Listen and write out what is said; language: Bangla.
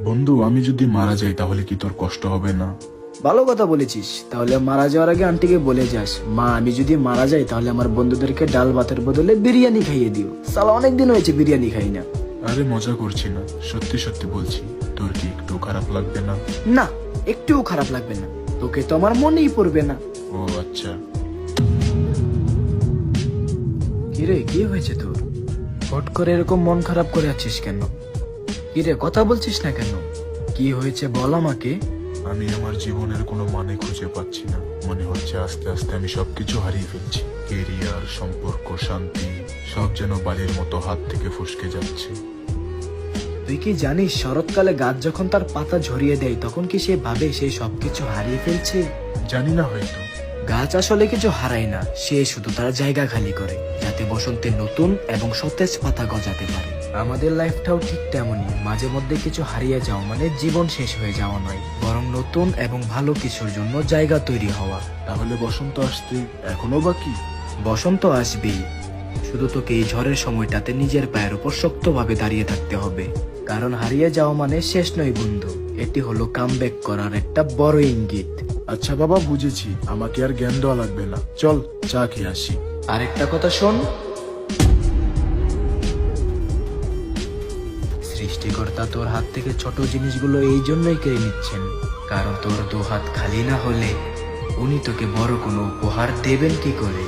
বন্ধু, আমি যদি মারা যাই তাহলে কি তোর কষ্ট হবে না? ভালো কথা বলেছিস। তাহলে মারা যাওয়ার আগে আন্টিকে বলে যাস, মা আমি যদি মারা যাই তাহলে আমার বন্ধুদেরকে ডাল ভাতের বদলে বিরিয়ানি খাইয়ে দিও। সালা অনেকদিন হয়েছে বিরিয়ানি খাই না। আরে মজা করছি না, সত্যি সত্যি বলছি। তোর কি একটু খারাপ লাগবে না? না, একটুও খারাপ লাগবে না। তোকে তো আমার মনেই পড়বে না। ও আচ্ছা। কিরে, কি হয়েছে তোর? হট করে এরকম মন খারাপ করে আছিস কেন? কিরে, কথা বলছিস না কেন? কি হয়েছে বল আমাকে। আমি আমার জীবনের কোনো মানে খুঁজে পাচ্ছি না। মনে হচ্ছে আস্তে আস্তে আমি সবকিছু হারিয়ে ফেলছি। কেরিয়ার, সম্পর্ক, শান্তি সব যেন বালির মতো হাত থেকে ফসকে যাচ্ছে। তুই কি জানিস শরৎকালে গাছ যখন তার পাতা ঝরিয়ে দেয় তখন কি সে ভাবে সে সবকিছু হারিয়ে ফেলছে? জানি না, হয়তো। গাছ আসলে কিছু হারায় না, সে শুধু তার জায়গা খালি করে যাতে বসন্তে নতুন এবং সতেজ পাতা গজাতে পারে। আমাদের লাইফটাও ঠিক তেমনই। মাঝে মধ্যে কিছু হারিয়ে যাওয়া মানে জীবন শেষ হয়ে যাওয়া নয়, বরং নতুন এবং ভালো কিছুর জন্য জায়গা তৈরি হওয়া। তাহলে বসন্ত আসতে এখনো বাকি? বসন্ত আসবেই, শুধু তোকে এই ঝড়ের সময়টাতে নিজের পায়ের উপর শক্তভাবে দাঁড়িয়ে থাকতে হবে। কারণ হারিয়ে যাওয়া মানে শেষ নয় বন্ধু, এটি হলো কামব্যাক করার একটা বড় ইঙ্গিত। আচ্ছা বাবা, বুঝেছি। আমাকে আর জ্ঞান দেওয়া লাগবে না, চল চা খেয়ে আসি। আরেকটা কথা শোন, সৃষ্টিকর্তা তোর হাত থেকে ছোট জিনিসগুলো এই জন্যই কেড়ে নিচ্ছেন, কারণ তোর দু হাত খালি না হলে উনি তোকে বড় কোনো উপহার দেবেন কি করে।